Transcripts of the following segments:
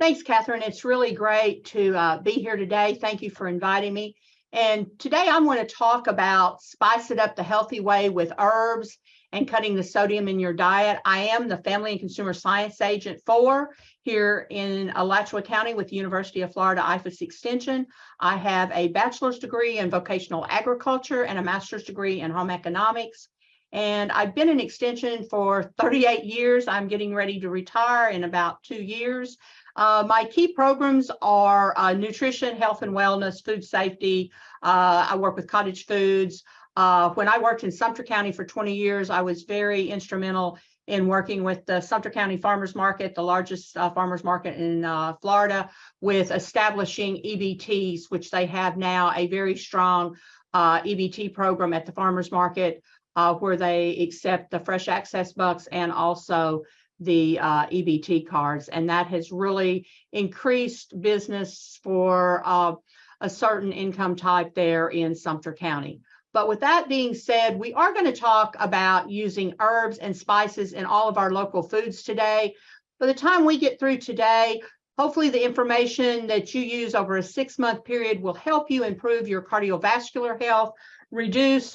Thanks, Catherine. It's really great to be here today. Thank you for inviting me. And today I want to talk about spice it up the healthy way with herbs and cutting the sodium in your diet. I am the Family and Consumer Science Agent 4 here in Alachua County with the University of Florida IFAS Extension. I have a bachelor's degree in vocational agriculture and a master's degree in home economics. And I've been in Extension for 38 years. I'm getting ready to retire in about 2 years. My key programs are nutrition, health and wellness, food safety. I work with cottage foods. When I worked in Sumter County for 20 years, I was very instrumental in working with the Sumter County Farmers Market, the largest farmers market in Florida, with establishing EBTs, which they have now a very strong EBT program at the farmers market, where they accept the fresh access bucks and also the EBT cards. And that has really increased business for a certain income type there in Sumter County. But with that being said, we are going to talk about using herbs and spices in all of our local foods today. By the time we get through today, hopefully the information that you use over a 6-month period will help you improve your cardiovascular health, reduce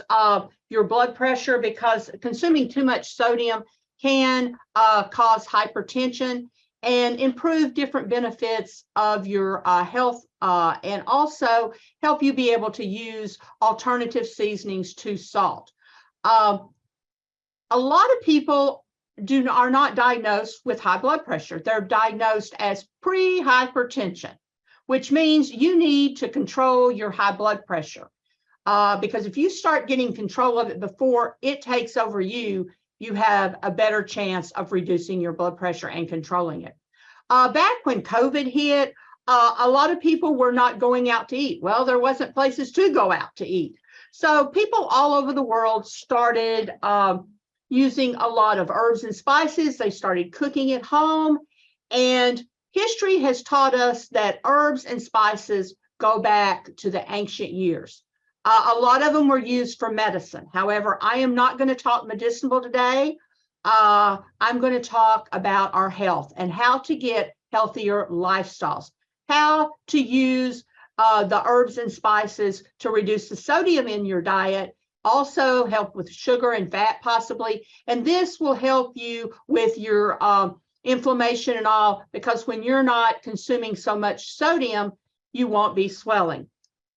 your blood pressure, because consuming too much sodium can cause hypertension, and improve different benefits of your health, and also help you be able to use alternative seasonings to salt. A lot of people are not diagnosed with high blood pressure. They're diagnosed as pre-hypertension, which means you need to control your high blood pressure. Because if you start getting control of it before it takes over you, you have a better chance of reducing your blood pressure and controlling it. Back when COVID hit, a lot of people were not going out to eat. Well, there wasn't places to go out to eat. So people all over the world started using a lot of herbs and spices. They started cooking at home. And history has taught us that herbs and spices go back to the ancient years. A lot of them were used for medicine. However, I am not going to talk medicinal today. I'm going to talk about our health and how to get healthier lifestyles, how to use the herbs and spices to reduce the sodium in your diet, also help with sugar and fat possibly. And this will help you with your inflammation and all, because when you're not consuming so much sodium, you won't be swelling.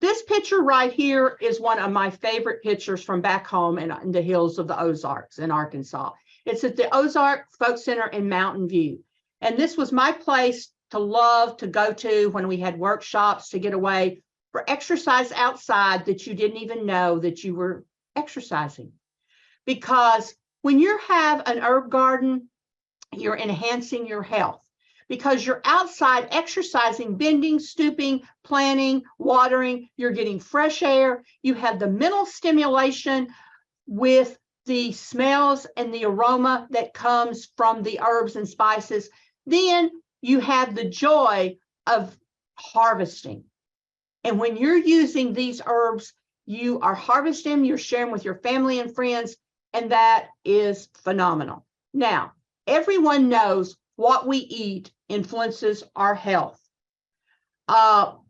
This picture right here is one of my favorite pictures from back home in the hills of the Ozarks in Arkansas. It's at the Ozark Folk Center in Mountain View. And this was my place to love to go to when we had workshops to get away for exercise outside that you didn't even know that you were exercising. Because when you have an herb garden, you're enhancing your health. Because you're outside exercising, bending, stooping, planting, watering, you're getting fresh air, you have the mental stimulation with the smells and the aroma that comes from the herbs and spices. Then you have the joy of harvesting. And when you're using these herbs, you are harvesting, you're sharing with your family and friends, and that is phenomenal. Now, everyone knows what we eat influences our health.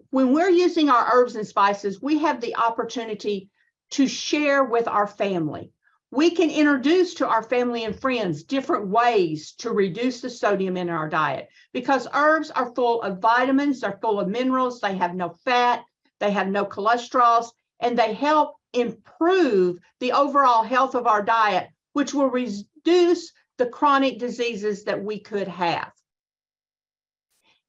When we're using our herbs and spices, we have the opportunity to share with our family. We can introduce to our family and friends different ways to reduce the sodium in our diet, because herbs are full of vitamins, they're full of minerals, they have no fat, they have no cholesterol, and they help improve the overall health of our diet, which will reduce the chronic diseases that we could have.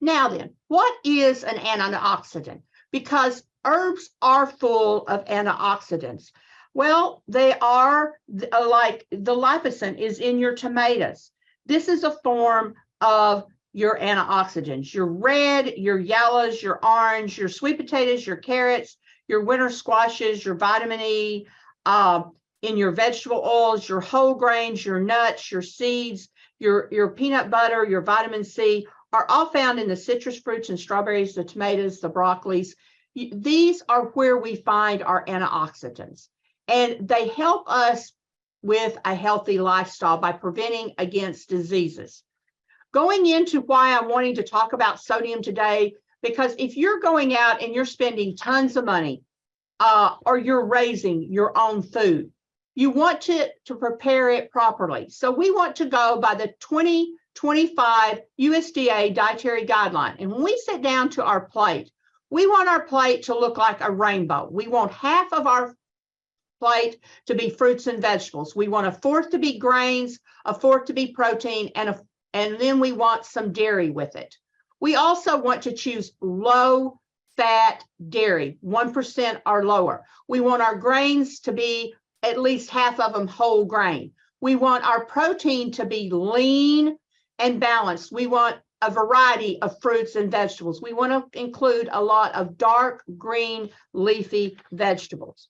Now then, what is an antioxidant? Because herbs are full of antioxidants. Well, they are like the lipocin is in your tomatoes. This is a form of your antioxidants. Your red, your yellows, your orange, your sweet potatoes, your carrots, your winter squashes, your vitamin E, in your vegetable oils, your whole grains, your nuts, your seeds, your peanut butter, your vitamin C are all found in the citrus fruits and strawberries, the tomatoes, the broccolis. These are where we find our antioxidants, and they help us with a healthy lifestyle by preventing against diseases. Going into why I'm wanting to talk about sodium today, because if you're going out and you're spending tons of money, or you're raising your own food, you want to prepare it properly. So we want to go by the 2025 USDA dietary guideline. And when we sit down to our plate, we want our plate to look like a rainbow. We want half of our plate to be fruits and vegetables. We want a fourth to be grains, a fourth to be protein, and then we want some dairy with it. We also want to choose low fat dairy, 1% or lower. We want our grains to be at least half of them whole grain. We want our protein to be lean and balanced. We want a variety of fruits and vegetables. We want to include a lot of dark green leafy vegetables.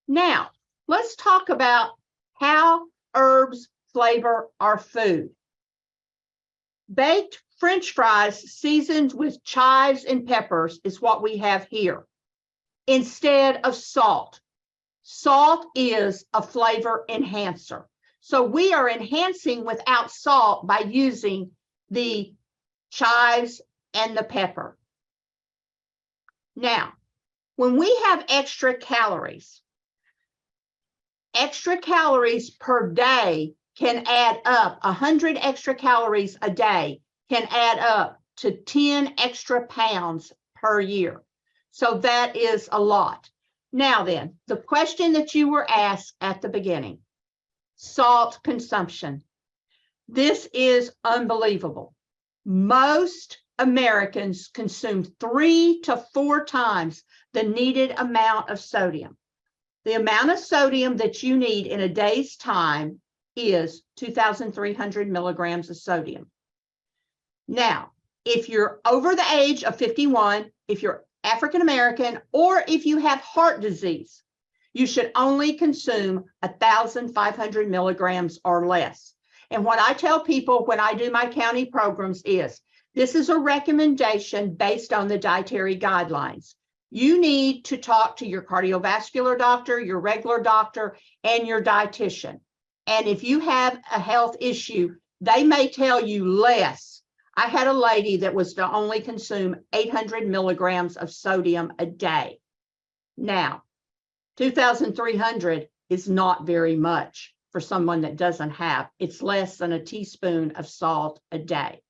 Now, let's talk about how herbs flavor our food. Baked French fries seasoned with chives and peppers is what we have here, instead of salt. Salt is a flavor enhancer. So we are enhancing without salt by using the chives and the pepper. Now, when we have extra calories per day can add up. 100 extra calories a day can add up to 10 extra pounds per year. So that is a lot. Now then, the question that you were asked at the beginning, salt consumption. This is unbelievable. Most Americans consume 3 to 4 times the needed amount of sodium. The amount of sodium that you need in a day's time is 2,300 milligrams of sodium. Now, if you're over the age of 51, if you're African American, or if you have heart disease, you should only consume 1,500 milligrams or less. And what I tell people when I do my county programs is, this is a recommendation based on the dietary guidelines. You need to talk to your cardiovascular doctor, your regular doctor, and your dietitian. And if you have a health issue, they may tell you less. I had a lady that was to only consume 800 milligrams of sodium a day. Now, 2,300 is not very much for someone that doesn't have. It's less than a teaspoon of salt a day.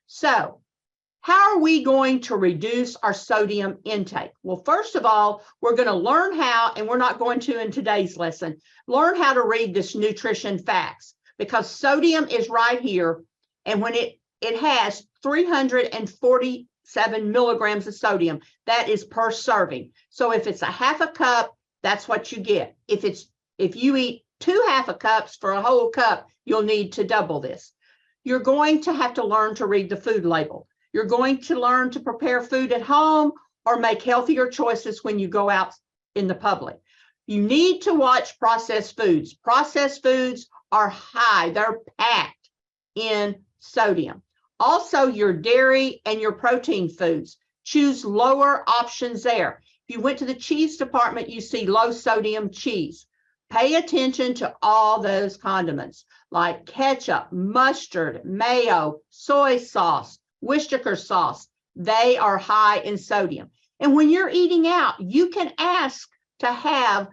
So, how are we going to reduce our sodium intake? Well, first of all, we're going to learn how, and we're not going to in today's lesson, learn how to read this nutrition facts, because sodium is right here. And when it has 347 milligrams of sodium, that is per serving. So if it's a half a cup, that's what you get. If you eat 2 half a cups for a whole cup, you'll need to double this. You're going to have to learn to read the food label. You're going to learn to prepare food at home or make healthier choices when you go out in the public. You need to watch processed foods. Processed foods are high. They're packed in sodium. Also, your dairy and your protein foods. Choose lower options there. If you went to the cheese department, you see low sodium cheese. Pay attention to all those condiments like ketchup, mustard, mayo, soy sauce, Worcestershire sauce. They are high in sodium. And when you're eating out, you can ask to have,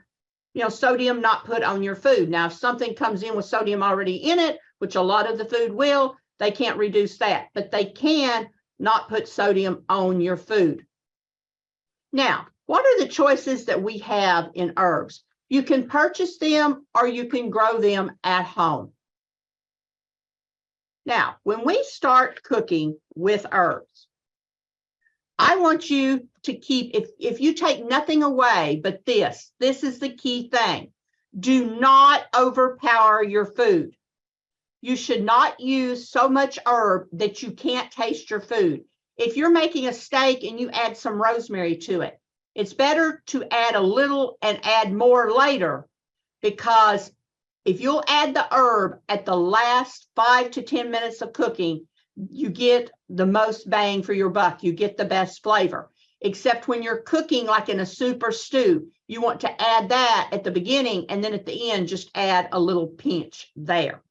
sodium not put on your food. Now, if something comes in with sodium already in it, which a lot of the food will, they can't reduce that, but they can not put sodium on your food. Now, what are the choices that we have in herbs? You can purchase them or you can grow them at home. Now, when we start cooking with herbs, I want you to keep, if you take nothing away but this is the key thing. Do not overpower your food. You should not use so much herb that you can't taste your food. If you're making a steak and you add some rosemary to it, it's better to add a little and add more later, because if you'll add the herb at the last 5 to 10 minutes of cooking, you get the most bang for your buck. You get the best flavor. Except when you're cooking like in a soup or stew, you want to add that at the beginning, and then at the end, just add a little pinch there.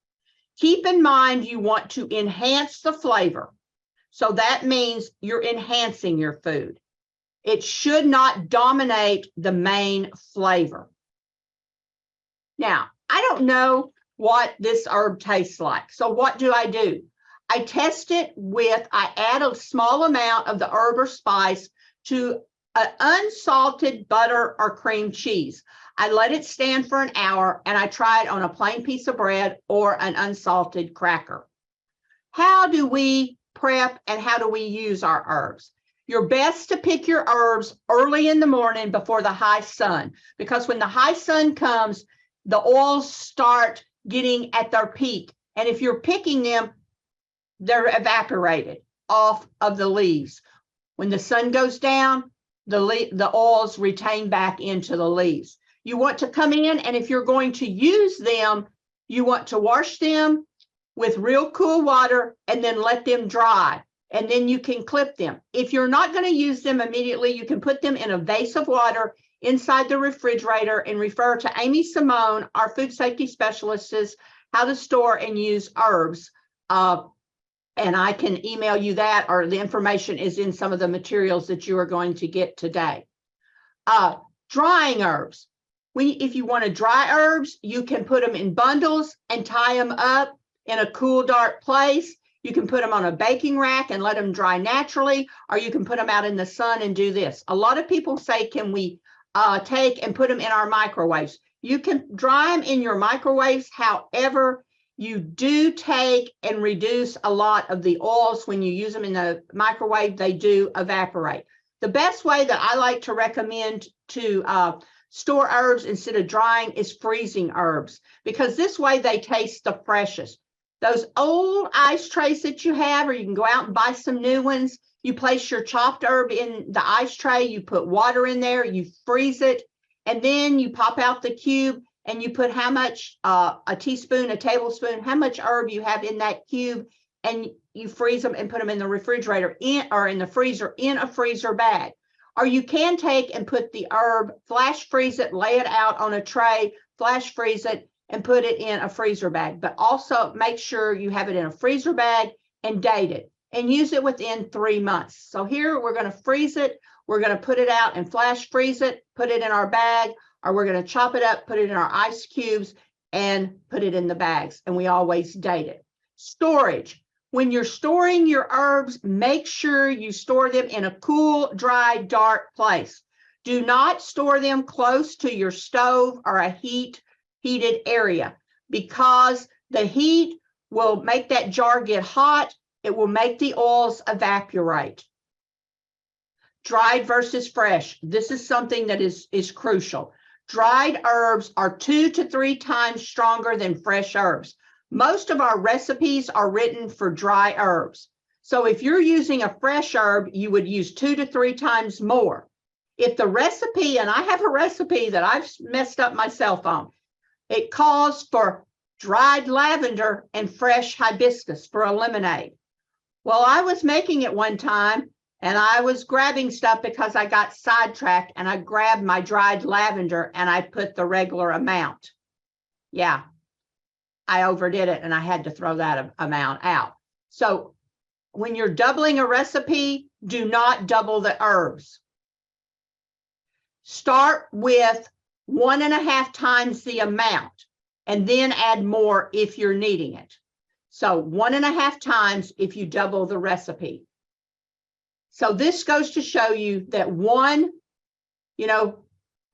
Keep in mind you want to enhance the flavor. So that means you're enhancing your food. It should not dominate the main flavor. Now, I don't know what this herb tastes like. So what do? I test it I add a small amount of the herb or spice to an unsalted butter or cream cheese. I let it stand for an hour and I try it on a plain piece of bread or an unsalted cracker. How do we prep and how do we use our herbs? You're best to pick your herbs early in the morning before the high sun, because when the high sun comes, the oils start getting at their peak. And if you're picking them, they're evaporated off of the leaves. When the sun goes down, the oils retain back into the leaves. You want to come in, and if you're going to use them, you want to wash them with real cool water and then let them dry. And then you can clip them. If you're not going to use them immediately, you can put them in a vase of water inside the refrigerator and refer to Amy Simone, our food safety specialist, how to store and use herbs. And I can email you that, or the information is in some of the materials that you are going to get today. Drying herbs. If you want to dry herbs, you can put them in bundles and tie them up in a cool, dark place. You can put them on a baking rack and let them dry naturally, or you can put them out in the sun and do this. A lot of people say, can we take and put them in our microwaves? You can dry them in your microwaves. However, you do take and reduce a lot of the oils when you use them in the microwave. They do evaporate. The best way that I like to recommend to store herbs instead of drying is freezing herbs, because this way they taste the freshest. Those old ice trays that you have, or you can go out and buy some new ones, you place your chopped herb in the ice tray, you put water in there, you freeze it, and then you pop out the cube and you put how much, a teaspoon, a tablespoon, how much herb you have in that cube, and you freeze them and put them in the refrigerator or in the freezer in a freezer bag. Or you can take and put the herb, flash freeze it, lay it out on a tray, flash freeze it, and put it in a freezer bag. But also make sure you have it in a freezer bag and date it and use it within 3 months. So here we're going to freeze it. We're going to put it out and flash freeze it, put it in our bag, or we're going to chop it up, put it in our ice cubes, and put it in the bags. And we always date it. Storage. When you're storing your herbs, make sure you store them in a cool, dry, dark place. Do not store them close to your stove or a heated area, because the heat will make that jar get hot. It will make the oils evaporate. Dried versus fresh. This is something that is crucial. Dried herbs are 2 to 3 times stronger than fresh herbs. Most of our recipes are written for dry herbs. So if you're using a fresh herb, you would use 2 to 3 times more. If the recipe, and I have a recipe that I've messed up myself on, it calls for dried lavender and fresh hibiscus for a lemonade. Well, I was making it one time and I was grabbing stuff because I got sidetracked, and I grabbed my dried lavender and I put the regular amount. Yeah, I overdid it and I had to throw that amount out. So when you're doubling a recipe, do not double the herbs. Start with 1.5 times the amount and then add more if you're needing it. So 1.5 times if you double the recipe. So this goes to show you that 1,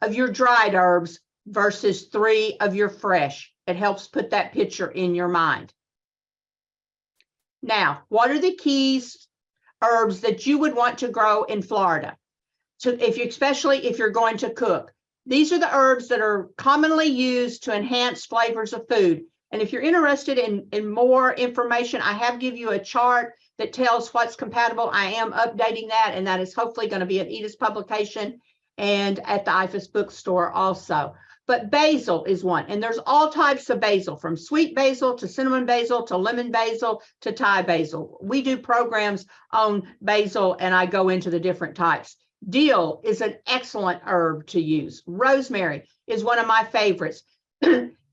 of your dried herbs versus 3 of your fresh. It helps put that picture in your mind. Now, what are the keys herbs that you would want to grow in Florida? So especially if you're going to cook. These are the herbs that are commonly used to enhance flavors of food. And if you're interested in more information, I have give you a chart that tells what's compatible. I am updating that, and that is hopefully going to be at Edith's publication and at the IFAS bookstore also. But basil is one, and there's all types of basil, from sweet basil to cinnamon basil to lemon basil to Thai basil. We do programs on basil, and I go into the different types. Dill is an excellent herb to use. Rosemary is one of my favorites.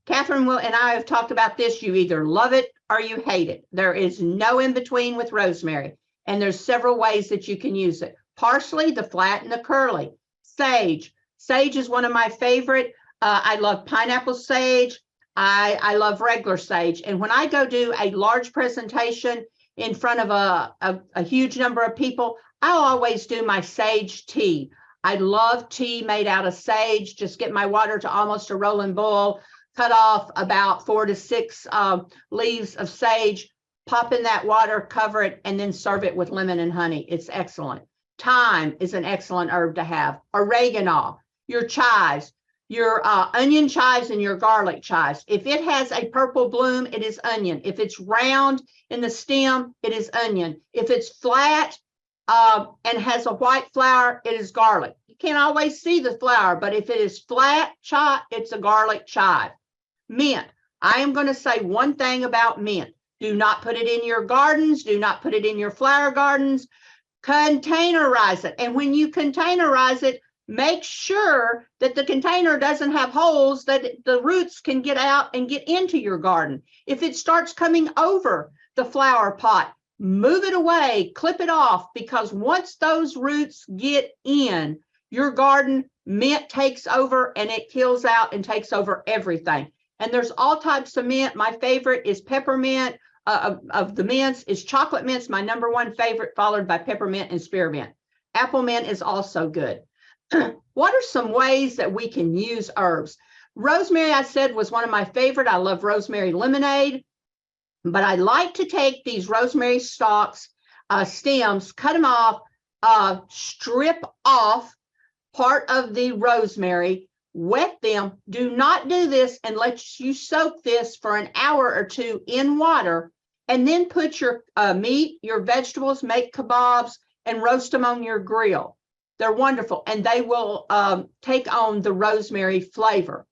Catherine and I have talked about this. You either love it or you hate it. There is no in between with rosemary. And there's several ways that you can use it. Parsley, the flat and the curly. Sage. Sage is one of my favorite. I love pineapple sage. I love regular sage. And when I go do a large presentation in front of a huge number of people, I'll always do my sage tea. I love tea made out of sage. Just get my water to almost a rolling boil, cut off about 4 to 6 leaves of sage, pop in that water, cover it, and then serve it with lemon and honey. It's excellent. Thyme is an excellent herb to have. Oregano, your chives, your onion chives and your garlic chives. If it has a purple bloom, it is onion. If it's round in the stem, it is onion. If it's flat and has a white flower, it is garlic. You can't always see the flower, but if it is flat chive, it's a garlic chive. Mint. I am going to say one thing about mint. Do not put it in your gardens. Do not put it in your flower gardens. Containerize it. And when you containerize it, make sure that the container doesn't have holes that the roots can get out and get into your garden. If it starts coming over the flower pot, move it away, clip it off, because once those roots get in your garden, mint takes over and it kills out and takes over everything. And there's all types of mint. My favorite is peppermint. Of the mints is chocolate mint's my #1 favorite, followed by peppermint and spearmint. Apple mint is also good. What are some ways that we can use herbs? Rosemary, I said, was one of my favorite. I love rosemary lemonade, but I like to take these rosemary stalks, stems, cut them off, strip off part of the rosemary, wet them. Do not do this and let you soak this for an hour or 2 in water, and then put your meat, your vegetables, make kebabs, and roast them on your grill. They're wonderful, and they will take on the rosemary flavor.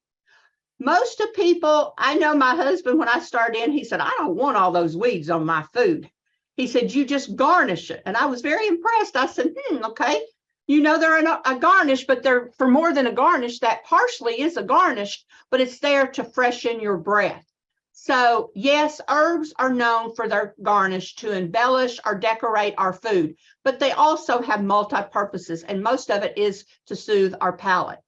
Most of people, I know my husband, when I started in, he said, I don't want all those weeds on my food. He said, you just garnish it. And I was very impressed. I said, okay. You know, they're a garnish, but they're for more than a garnish. That parsley is a garnish, but it's there to freshen your breath. So yes, herbs are known for their garnish to embellish or decorate our food, but they also have multi-purposes, and most of it is to soothe our palate.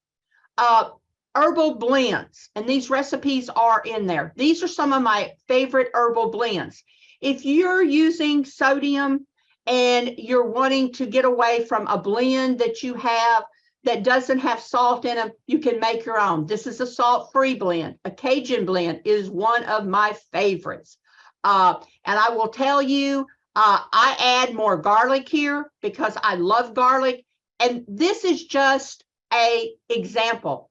Herbal blends, and these recipes are in there. These are some of my favorite herbal blends. If you're using sodium and you're wanting to get away from a blend that you have that doesn't have salt in them, you can make your own. This is a salt-free blend. A Cajun blend is one of my favorites. And I will tell you, I add more garlic here because I love garlic. And this is just an example.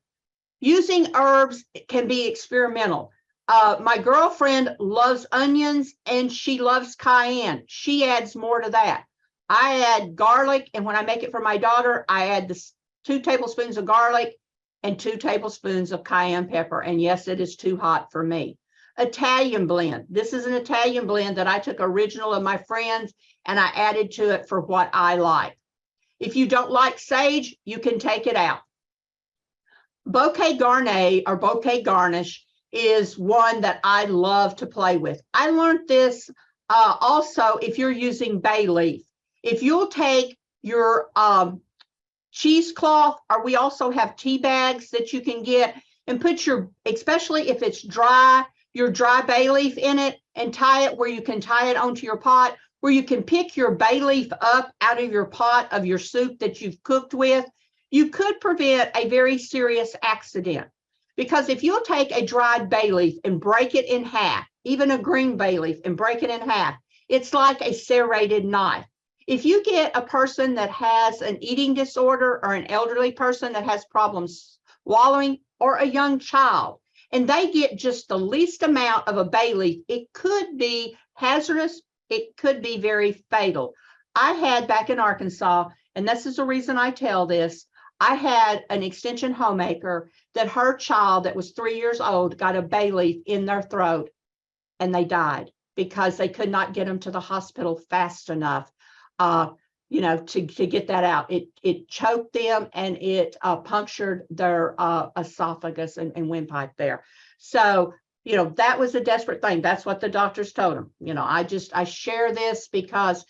Using herbs can be experimental. My girlfriend loves onions and she loves cayenne. She adds more to that. I add garlic, and when I make it for my daughter, I add the 2 tablespoons of garlic and 2 tablespoons of cayenne pepper. And yes, it is too hot for me. Italian blend. This is an Italian blend that I took original of my friends and I added to it for what I like. If you don't like sage, you can take it out. Bouquet garni or bouquet garnish is one that I love to play with. I learned this also if you're using bay leaf. If you'll take your cheesecloth, or we also have tea bags that you can get, and put your, especially if it's dry, your dry bay leaf in it, and tie it where you can tie it onto your pot, where you can pick your bay leaf up out of your pot of your soup that you've cooked with. You could prevent a very serious accident, because if you'll take a dried bay leaf and break it in half, even a green bay leaf, and break it in half, it's like a serrated knife. If you get a person that has an eating disorder, or an elderly person that has problems swallowing, or a young child, and they get just the least amount of a bay leaf, it could be hazardous. It could be very fatal. I had back in Arkansas, and this is the reason I tell this, I had an extension homemaker that her child that was 3 years old got a bay leaf in their throat and they died because they could not get them to the hospital fast enough. To get that out. It choked them and it punctured their esophagus and windpipe there. So, that was a desperate thing. That's what the doctors told him. I share this because,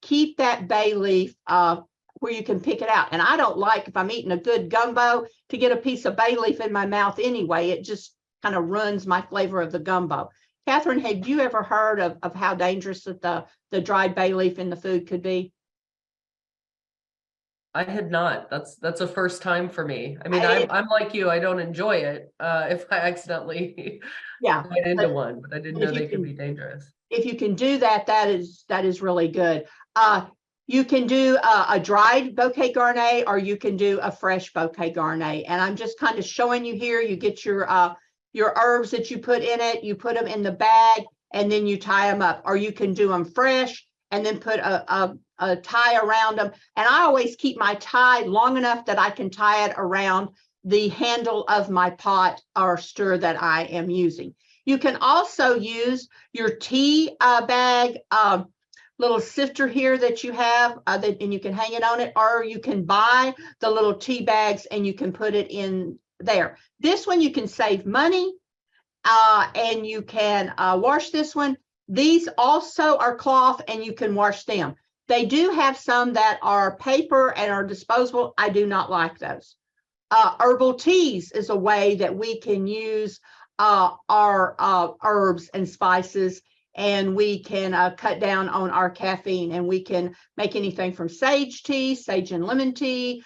keep that bay leaf where you can pick it out. And I don't like, if I'm eating a good gumbo, to get a piece of bay leaf in my mouth anyway. It just kind of ruins my flavor of the gumbo. Catherine, had you ever heard of how dangerous that the dried bay leaf in the food could be? I had not. That's a first time for me. I mean, I'm like you. I don't enjoy it if I accidentally Yeah, bite into but one, but I didn't if know you they could can be dangerous. if you can do that, that is really good. You can do a dried bouquet garni, or you can do a fresh bouquet garni. And I'm just kind of showing you here. You get your herbs that you put in it. You put them in the bag, and then you tie them up. Or you can do them fresh and then put a tie around them. And I always keep my tie long enough that I can tie it around the handle of my pot or stir that I am using. You can also use your tea bag little sifter here that you have, and you can hang it on it, or you can buy the little tea bags and you can put it in there. This one you can save money, and you can wash this one. These also are cloth and you can wash them. They do have some that are paper and are disposable. I do not like those. Herbal teas is a way that we can use our herbs and spices, and we can cut down on our caffeine, and we can make anything from sage tea, sage and lemon tea.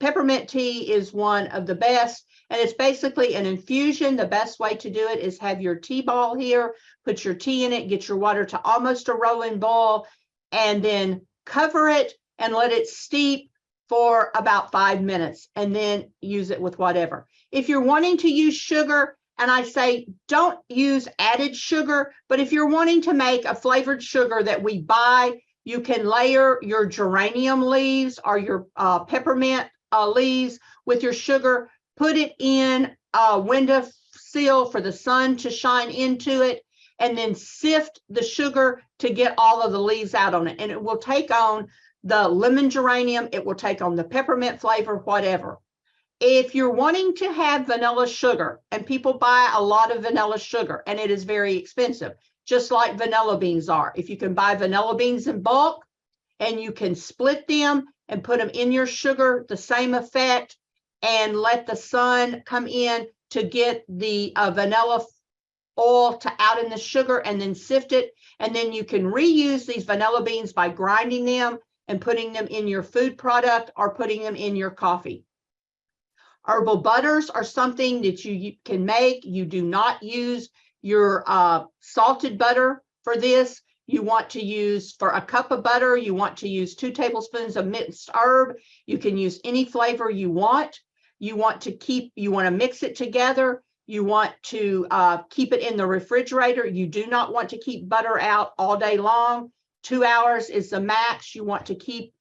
Peppermint tea is one of the best, and it's basically an infusion. The best way to do it is have your tea ball here, put your tea in it, get your water to almost a rolling boil, and then cover it and let it steep for about 5 minutes, and then use it with whatever. If you're wanting to use sugar, and I say don't use added sugar, but if you're wanting to make a flavored sugar that we buy, you can layer your geranium leaves or your peppermint leaves with your sugar, put it in a windowsill for the sun to shine into it, and then sift the sugar to get all of the leaves out on it. And it will take on the lemon geranium, it will take on the peppermint flavor, whatever. If you're wanting to have vanilla sugar, and people buy a lot of vanilla sugar, and it is very expensive, just like vanilla beans are. If you can buy vanilla beans in bulk and you can split them and put them in your sugar, the same effect, and let the sun come in to get the vanilla oil out in the sugar, and then sift it. And then you can reuse these vanilla beans by grinding them and putting them in your food product or putting them in your coffee. Herbal butters are something that you can make. You do not use your salted butter for this. You want to use, for a cup of butter, you want to use 2 tablespoons of minced herb. You can use any flavor you want. You want to mix it together. You want to keep it in the refrigerator. You do not want to keep butter out all day long. 2 hours is the max. You want to keep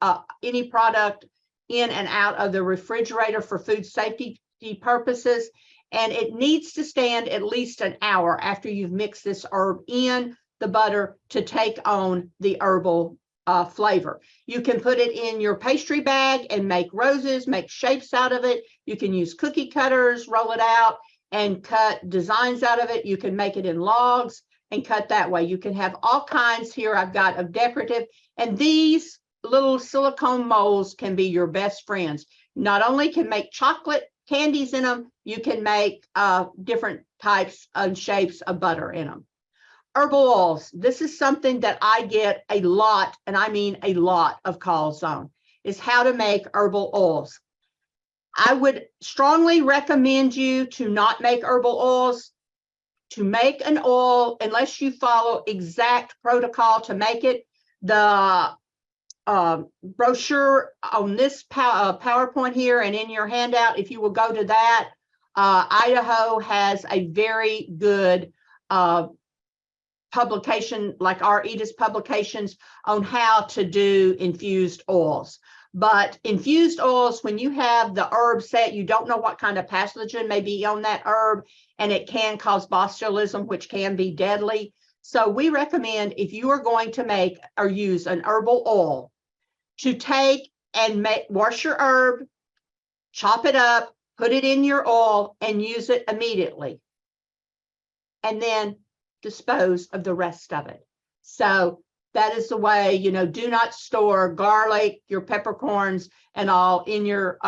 any product in and out of the refrigerator for food safety purposes. And it needs to stand at least an hour after you've mixed this herb in the butter to take on the herbal flavor. You can put it in your pastry bag and make roses, make shapes out of it. You can use cookie cutters, roll it out and cut designs out of it. You can make it in logs and cut that way. You can have all kinds here I've got of decorative, and these little silicone molds can be your best friends. Not only can make chocolate candies in them, you can make different types and shapes of butter in them. Herbal oils. This is something that I get a lot, and I mean a lot of calls on, is how to make herbal oils. I would strongly recommend you to not make herbal oils. To make an oil, unless you follow exact protocol to make it, the brochure on this PowerPoint here and in your handout, if you will go to that, Idaho has a very good publication, like our EDIS publications, on how to do infused oils. But infused oils, when you have the herb set, you don't know what kind of pathogen may be on that herb, and it can cause botulism, which can be deadly. So we recommend, if you are going to make or use an herbal oil, to take and wash your herb, chop it up, put it in your oil, and use it immediately. and then dispose of the rest of it. So that is the way, do not store garlic, your peppercorns and all in your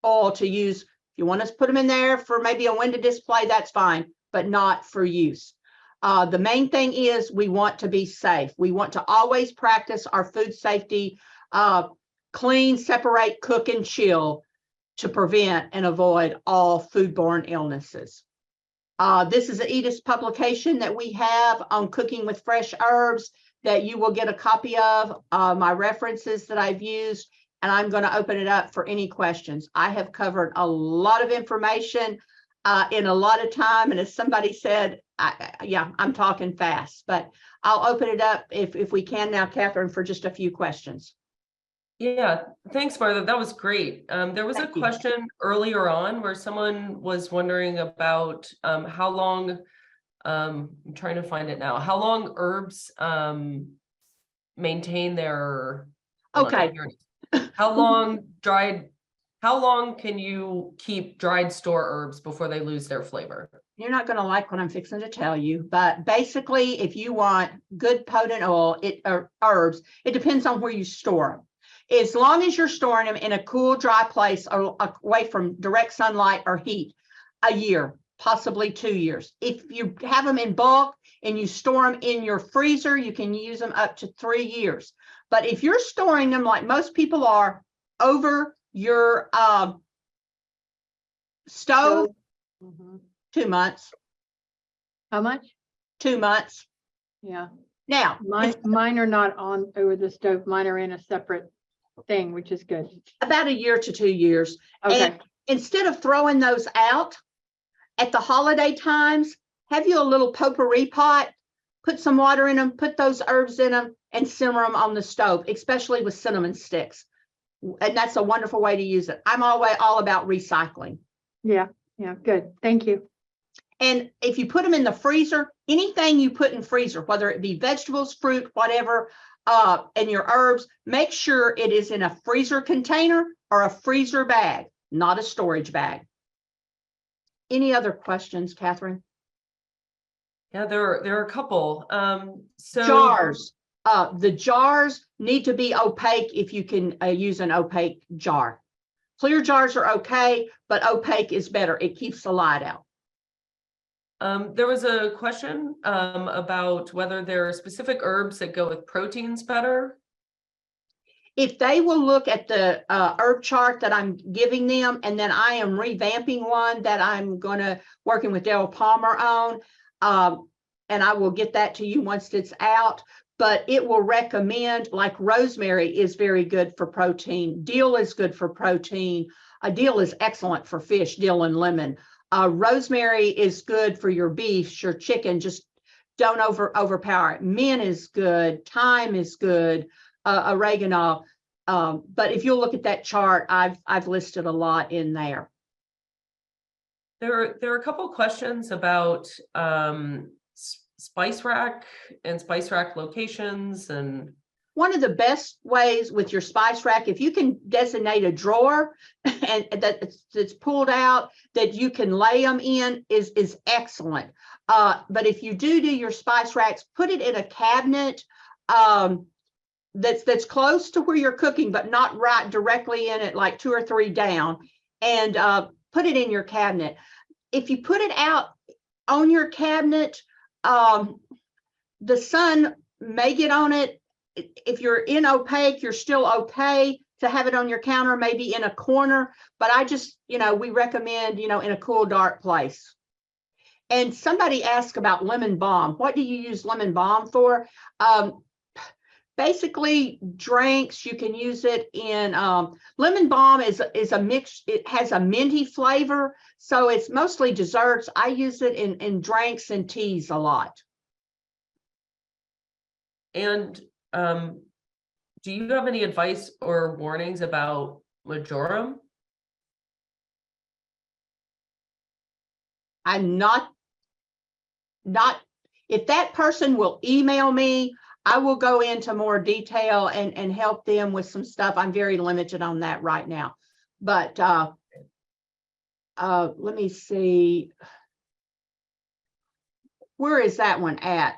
oil to use. If you want to put them in there for maybe a window display, that's fine, but not for use. The main thing is we want to be safe. We want to always practice our food safety, clean, separate, cook, and chill to prevent and avoid all foodborne illnesses. This is an EDIS publication that we have on cooking with fresh herbs that you will get a copy of, my references that I've used, and I'm going to open it up for any questions. I have covered a lot of information in a lot of time, and as somebody said, I'm talking fast, but I'll open it up if we can now, Catherine, for just a few questions. Yeah, thanks, Martha. That was great. There was a question earlier on where someone was wondering about how long, I'm trying to find it now, how long herbs maintain their, Okay. How long can you keep dried store herbs before they lose their flavor? You're not going to like what I'm fixing to tell you, but basically, if you want good potent oil, herbs, it depends on where you store them. As long as you're storing them in a cool, dry place or away from direct sunlight or heat, a year, possibly 2 years. If you have them in bulk and you store them in your freezer, you can use them up to 3 years. But if you're storing them like most people are over your stove, 2 months. How much? 2 months. Yeah. Now, mine are not on over the stove. Mine are in a separate thing, which is good. About a year to 2 years. Okay. And instead of throwing those out at the holiday times, have you a little potpourri pot, put some water in them, put those herbs in them, and simmer them on the stove, especially with cinnamon sticks. And that's a wonderful way to use it. I'm always all about recycling. Yeah, good. Thank you. And if you put them in the freezer, anything you put in freezer, whether it be vegetables, fruit, whatever, and your herbs, make sure it is in a freezer container or a freezer bag, not a storage bag. Any other questions, Catherine? Yeah, there are a couple. Jars. The jars need to be opaque if you can use an opaque jar. Clear jars are okay, but opaque is better. It keeps the light out. There was a question about whether there are specific herbs that go with proteins better. If they will look at the herb chart that I'm giving them, and then I am revamping one that I'm going to working with Daryl Palmer on, and I will get that to you once it's out. But it will recommend, like rosemary is very good for protein. Dill is good for protein. Dill is excellent for fish, dill and lemon. Rosemary is good for your beef, your chicken. Just don't overpower it. Mint is good. Thyme is good. Oregano. But if you'll look at that chart, I've listed a lot in there. There are a couple questions about spice rack and spice rack locations. And one of the best ways with your spice rack, if you can designate a drawer and that's pulled out that you can lay them in, is excellent. But if you do your spice racks, put it in a cabinet that's close to where you're cooking, but not right directly in it, like 2 or 3 down, and put it in your cabinet. If you put it out on your cabinet, the sun may get on it. If you're in opaque, you're still okay to have it on your counter, maybe in a corner, but I just, we recommend, in a cool, dark place. And somebody asked about lemon balm. What do you use lemon balm for? Basically drinks, you can use it in, lemon balm is a mix, it has a minty flavor. So it's mostly desserts. I use it in drinks and teas a lot. And do you have any advice or warnings about marjoram? I'm not, if that person will email me, I will go into more detail and help them with some stuff. I'm very limited on that right now. But let me see. Where is that one at?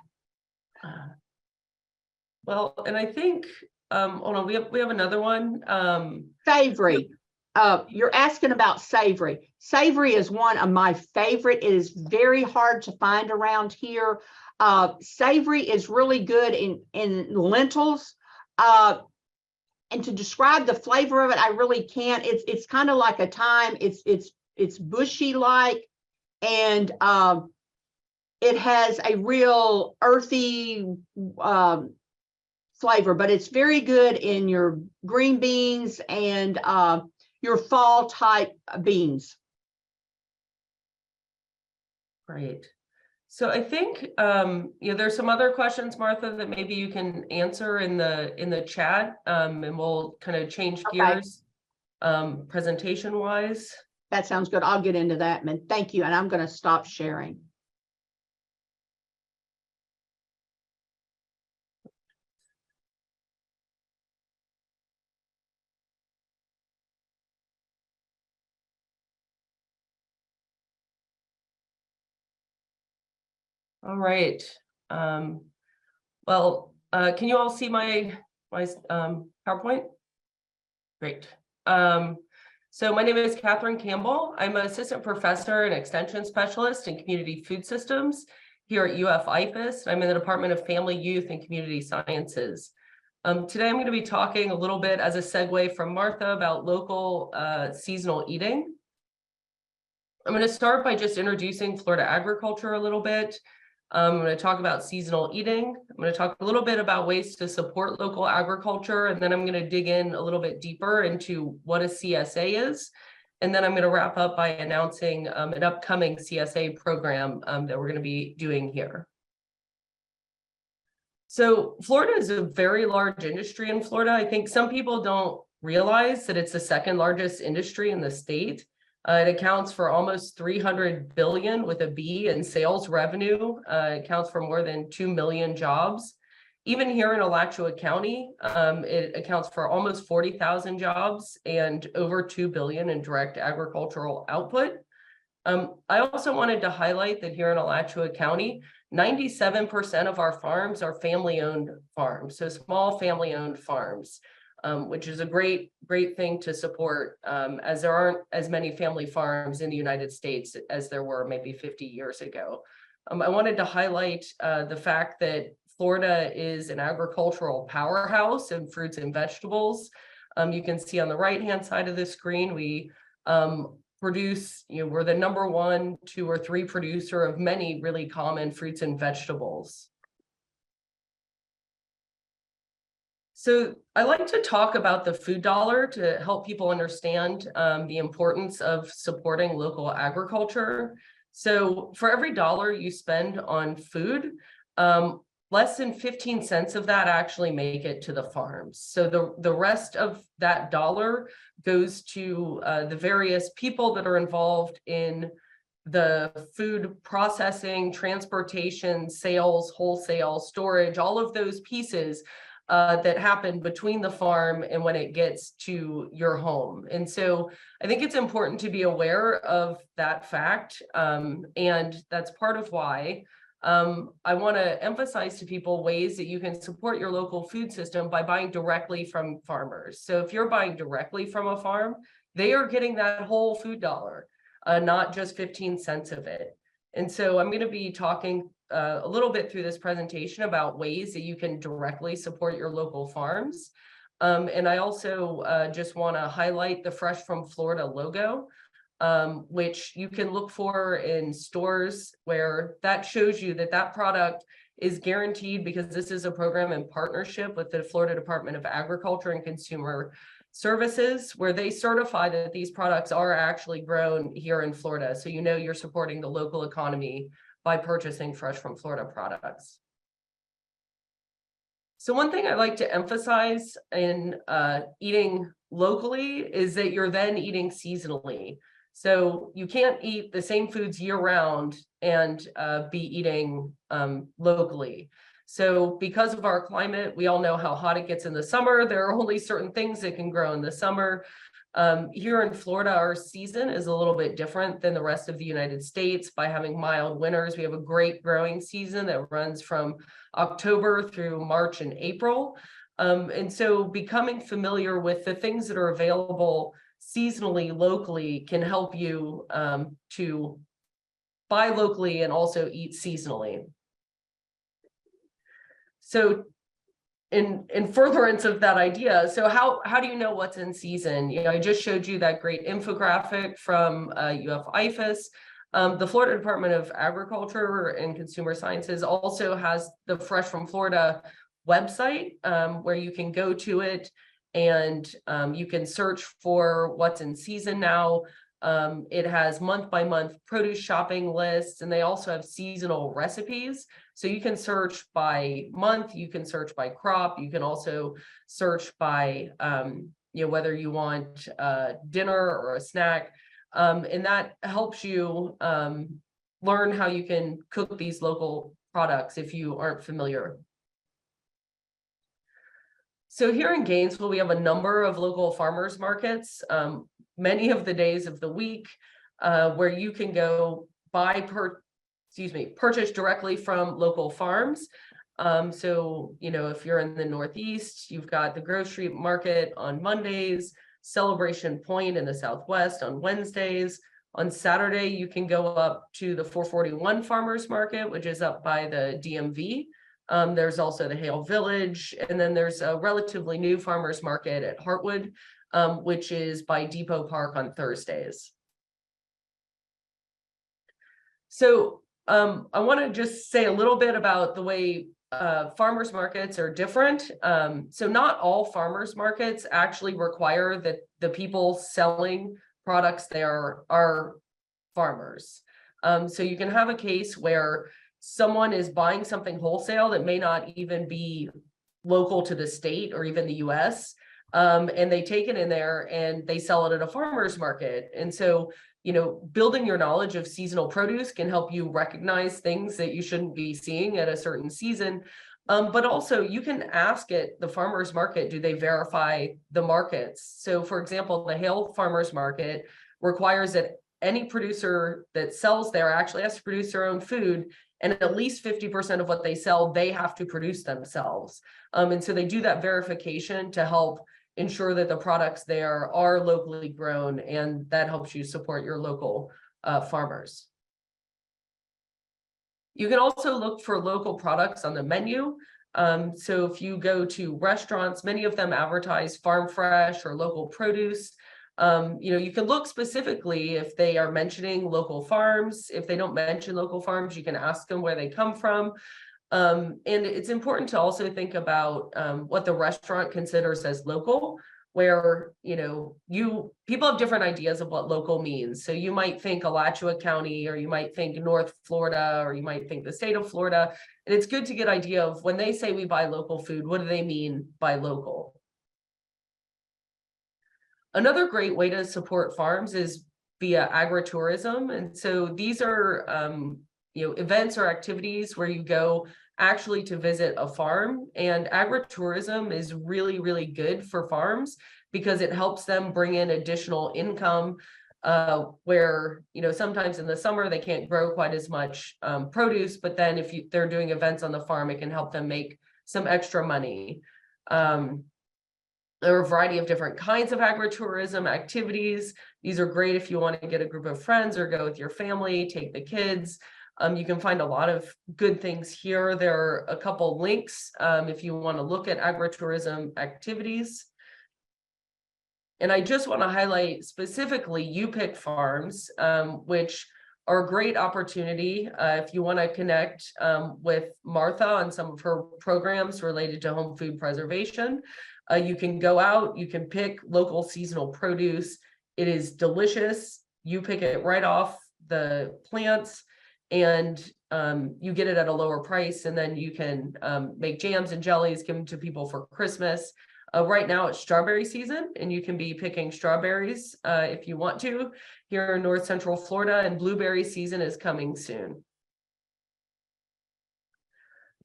Well, and I think, hold on, we have another one. Savory. You're asking about savory. Savory is one of my favorite. It is very hard to find around here. Savory is really good in lentils. And to describe the flavor of it, I really can't. It's kind of like a thyme. It's bushy like, and it has a real earthy flavor, but it's very good in your green beans and your fall type beans. Great. So I think there's some other questions, Martha, that maybe you can answer in the chat, and we'll kind of change gears presentation wise. That sounds good. I'll get into that, man. Thank you. And I'm going to stop sharing. All right. Well, can you all see my PowerPoint? Great. So my name is Catherine Campbell. I'm an assistant professor and extension specialist in community food systems here at UF IFAS. I'm in the Department of Family, Youth, and Community Sciences. Today I'm going to be talking a little bit as a segue from Martha about local seasonal eating. I'm going to start by just introducing Florida agriculture a little bit. I'm going to talk about seasonal eating. I'm going to talk a little bit about ways to support local agriculture, and then I'm going to dig in a little bit deeper into what a CSA is. And then I'm going to wrap up by announcing an upcoming CSA program that we're going to be doing here. So Florida is a very large industry in Florida. I think some people don't realize that it's the second largest industry in the state. It accounts for almost 300 billion with a B in sales revenue. It accounts for more than 2 million jobs. Even here in Alachua County, it accounts for almost 40,000 jobs and over 2 billion in direct agricultural output. I also wanted to highlight that here in Alachua County, 97% of our farms are family-owned farms, so small family-owned farms. Which is a great thing to support, as there aren't as many family farms in the United States as there were maybe 50 years ago. I wanted to highlight the fact that Florida is an agricultural powerhouse in fruits and vegetables. You can see on the right-hand side of the screen, we produce, we're the number 1, 2, or 3 producer of many really common fruits and vegetables. So I like to talk about the food dollar to help people understand the importance of supporting local agriculture. So for every dollar you spend on food, less than 15 cents of that actually make it to the farms. So the rest of that dollar goes to the various people that are involved in the food processing, transportation, sales, wholesale, storage, all of those pieces that happen between the farm and when it gets to your home. And so I think it's important to be aware of that fact. And that's part of why I want to emphasize to people ways that you can support your local food system by buying directly from farmers. So if you're buying directly from a farm, they are getting that whole food dollar, not just 15 cents of it. And so I'm going to be talking a little bit through this presentation about ways that you can directly support your local farms. And I also just want to highlight the Fresh from Florida logo, which you can look for in stores, where that shows you that that product is guaranteed, because this is a program in partnership with the Florida Department of Agriculture and Consumer Services, where they certify that these products are actually grown here in Florida. So you know you're supporting the local economy by purchasing Fresh from Florida products. So one thing I like to emphasize in eating locally is that you're then eating seasonally. So you can't eat the same foods year round and be eating locally. So because of our climate, we all know how hot it gets in the summer. There are only certain things that can grow in the summer. Here in Florida, our season is a little bit different than the rest of the United States. By having mild winters, we have a great growing season that runs from October through March and April. And so becoming familiar with the things that are available seasonally, locally, can help you to buy locally and also eat seasonally. So in furtherance of that idea, so how do you know what's in season? You know, I just showed you that great infographic from UF IFAS. The Florida Department of Agriculture and Consumer Sciences also has the Fresh from Florida website, where you can go to it and you can search for what's in season now. It has month-by-month produce shopping lists, and they also have seasonal recipes. So you can search by month, you can search by crop, you can also search by you know, whether you want dinner or a snack, and that helps you learn how you can cook these local products if you aren't familiar. So here in Gainesville, we have a number of local farmers markets, many of the days of the week, where you can go purchase directly from local farms. So, you know, if you're in the Northeast, you've got the grocery market on Mondays, Celebration Point in the Southwest on Wednesdays. On Saturday, you can go up to the 441 Farmers Market, which is up by the DMV. There's also the Hale Village, and then there's a relatively new farmers market at Hartwood, which is by Depot Park on Thursdays. So I want to just say a little bit about the way farmers markets are different. So not all farmers markets actually require that the people selling products there are farmers. So you can have a case where someone is buying something wholesale that may not even be local to the state or even the US, and they take it in there and they sell it at a farmer's market. And so, you know, building your knowledge of seasonal produce can help you recognize things that you shouldn't be seeing at a certain season. But also you can ask at the farmer's market, do they verify the markets? So for example, the Hale Farmers Market requires that any producer that sells there actually has to produce their own food, and at least 50% of what they sell, they have to produce themselves. And so they do that verification to help ensure that the products there are locally grown, and that helps you support your local farmers. You can also look for local products on the menu. So if you go to restaurants, many of them advertise farm fresh or local produce. You know, you can look specifically if they are mentioning local farms. If they don't mention local farms, you can ask them where they come from. And it's important to also think about what the restaurant considers as local, where, you know, people have different ideas of what local means. So you might think Alachua County, or you might think North Florida, or you might think the state of Florida. And it's good to get an idea of when they say we buy local food, what do they mean by local? Another great way to support farms is via agritourism. And so these are you know, events or activities where you go actually to visit a farm, and agritourism is really, really good for farms because it helps them bring in additional income, where, you know, sometimes in the summer they can't grow quite as much produce, but then if they're doing events on the farm, it can help them make some extra money. There are a variety of different kinds of agritourism activities. These are great if you want to get a group of friends or go with your family, take the kids. You can find a lot of good things here. There are a couple links if you want to look at agritourism activities. And I just want to highlight specifically You Pick Farms, which are a great opportunity if you want to connect with Martha on some of her programs related to home food preservation. You can go out, you can pick local seasonal produce. It is delicious. You pick it right off the plants, and you get it at a lower price, and then you can make jams and jellies, give them to people for Christmas. Right now it's strawberry season, and you can be picking strawberries if you want to here in North Central Florida, and blueberry season is coming soon.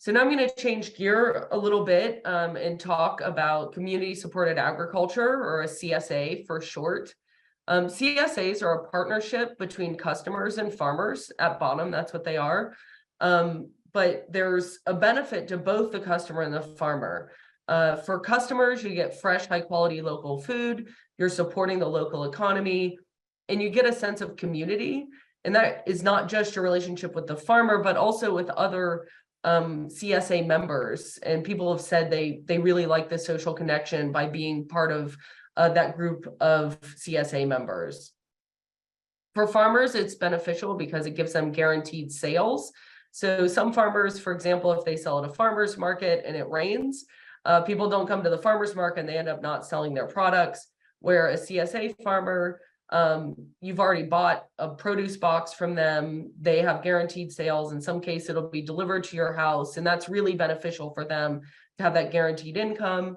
So now I'm going to change gear a little bit and talk about community supported agriculture, or a CSA for short. CSAs are a partnership between customers and farmers. At bottom, that's what they are. But there's a benefit to both the customer and the farmer. For customers, you get fresh, high quality local food, you're supporting the local economy, and you get a sense of community. And that is not just your relationship with the farmer, but also with other CSA members. And people have said they really like the social connection by being part of that group of CSA members. For farmers, it's beneficial because it gives them guaranteed sales. So some farmers, for example, if they sell at a farmer's market and it rains, people don't come to the farmer's market and they end up not selling their products. Where a CSA farmer, you've already bought a produce box from them, they have guaranteed sales. In some case, it'll be delivered to your house, and that's really beneficial for them to have that guaranteed income.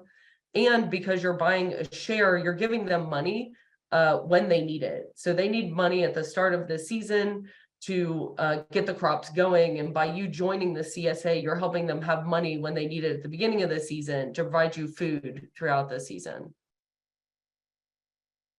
And because you're buying a share, you're giving them money when they need it. So they need money at the start of the season to get the crops going. And by you joining the CSA, you're helping them have money when they need it at the beginning of the season to provide you food throughout the season.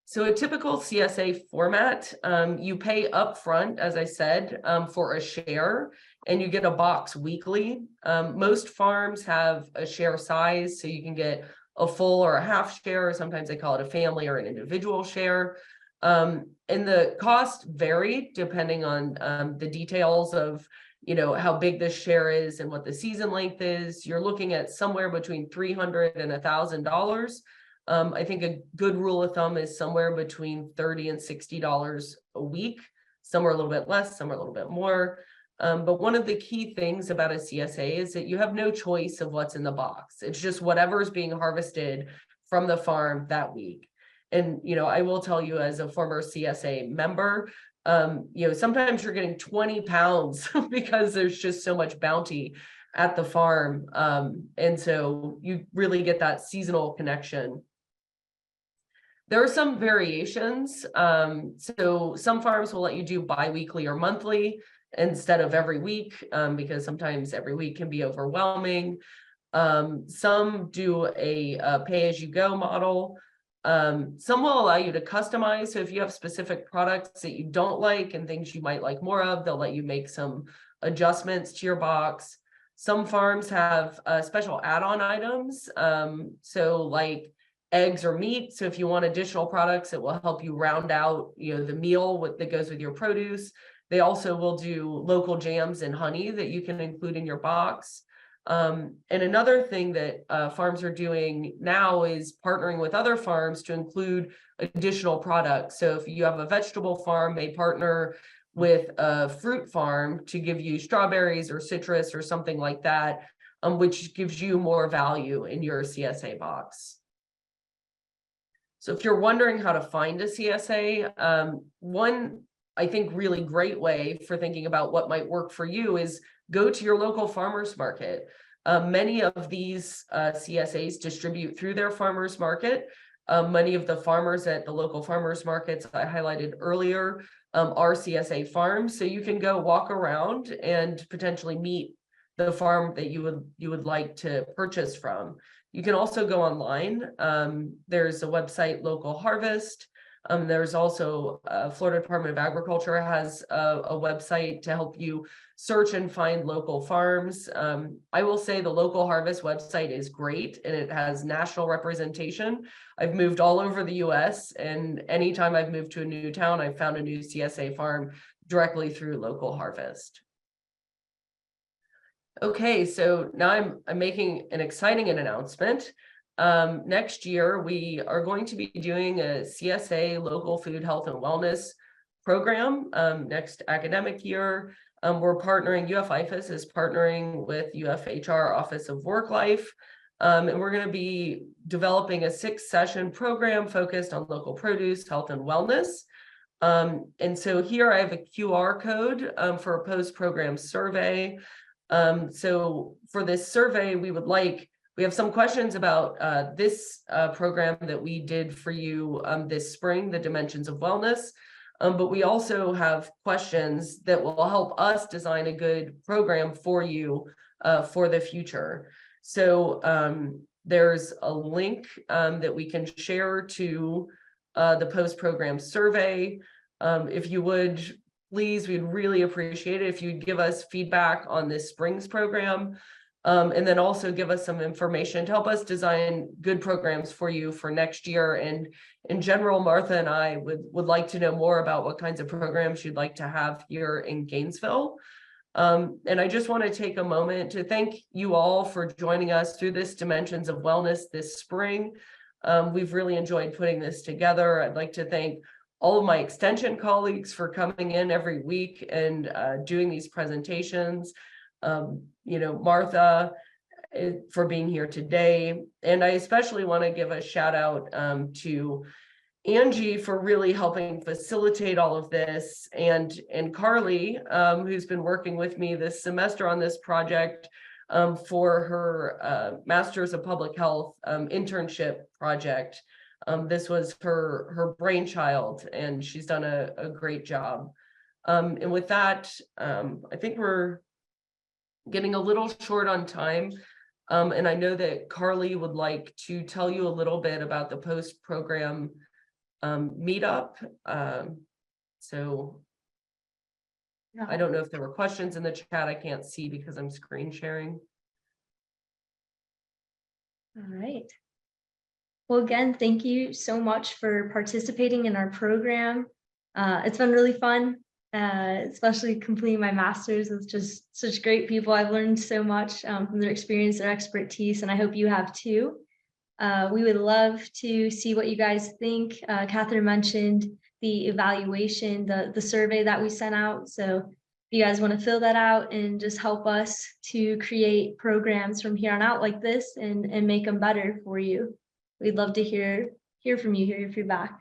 So a typical CSA format, you pay upfront, as I said, for a share, and you get a box weekly. Most farms have a share size, so you can get a full or a half share, or sometimes they call it a family or an individual share. And the cost vary depending on the details of, how big this share is and what the season length is. You're looking at somewhere between $300 and $1,000. I think a good rule of thumb is somewhere between $30 and $60 a week. Some are a little bit less, some are a little bit more. But one of the key things about a CSA is that you have no choice of what's in the box. It's just whatever is being harvested from the farm that week. And, I will tell you, as a former CSA member, sometimes you're getting 20 pounds because there's just so much bounty at the farm. And so you really get that seasonal connection. There are some variations. So some farms will let you do bi-weekly or monthly instead of every week, because sometimes every week can be overwhelming. Some do a pay-as-you-go model. Some will allow you to customize. So if you have specific products that you don't like and things you might like more of, they'll let you make some adjustments to your box. Some farms have special add-on items. So like eggs or meat. So if you want additional products, it will help you round out, the meal that goes with your produce. They also will do local jams and honey that you can include in your box. And another thing that farms are doing now is partnering with other farms to include additional products. So if you have a vegetable farm, they partner with a fruit farm to give you strawberries or citrus or something like that, which gives you more value in your CSA box. So if you're wondering how to find a CSA, one, I think, really great way for thinking about what might work for you is go to your local farmers market. Many of these CSAs distribute through their farmers market. Many of the farmers at the local farmers markets I highlighted earlier are CSA farms. So you can go walk around and potentially meet the farm that you would like to purchase from. You can also go online. There's a website, Local Harvest. There's also Florida Department of Agriculture has a website to help you search and find local farms. I will say the Local Harvest website is great and it has national representation. I've moved all over the US, and anytime I've moved to a new town, I've found a new CSA farm directly through Local Harvest. Okay, so now I'm making an exciting announcement. Next year, we are going to be doing a CSA local food health and wellness program next academic year. We're partnering, UF-IFAS is partnering with UFHR Office of Work Life, and we're going to be developing a 6-session program focused on local produce, health, and wellness. And so here I have a QR code for a post-program survey. So for this survey, we have some questions about this program that we did for you this spring, the Dimensions of Wellness. But we also have questions that will help us design a good program for you for the future. So there's a link that we can share to the post-program survey. If you would, please, we'd really appreciate it if you'd give us feedback on this Springs program, and then also give us some information to help us design good programs for you for next year. And in general, Martha and I would like to know more about what kinds of programs you'd like to have here in Gainesville. And I just want to take a moment to thank you all for joining us through this Dimensions of Wellness this spring. We've really enjoyed putting this together. I'd like to thank all of my extension colleagues for coming in every week and doing these presentations. Martha, for being here today. And I especially want to give a shout out to Angie for really helping facilitate all of this, and Carly, who's been working with me this semester on this project for her Master's of Public Health internship project. This was her brainchild, and she's done a great job. And with that, I think we're getting a little short on time. And I know that Carly would like to tell you a little bit about the post-program meetup. So I don't know if there were questions in the chat. I can't see because I'm screen sharing. All right. Well, again, thank you so much for participating in our program. It's been really fun, especially completing my master's with just such great people. I've learned so much from their experience, their expertise, and I hope you have too. We would love to see what you guys think. Catherine mentioned the evaluation, the survey that we sent out. So if you guys want to fill that out and just help us to create programs from here on out like this and make them better for you. We'd love to hear from you, hear your feedback.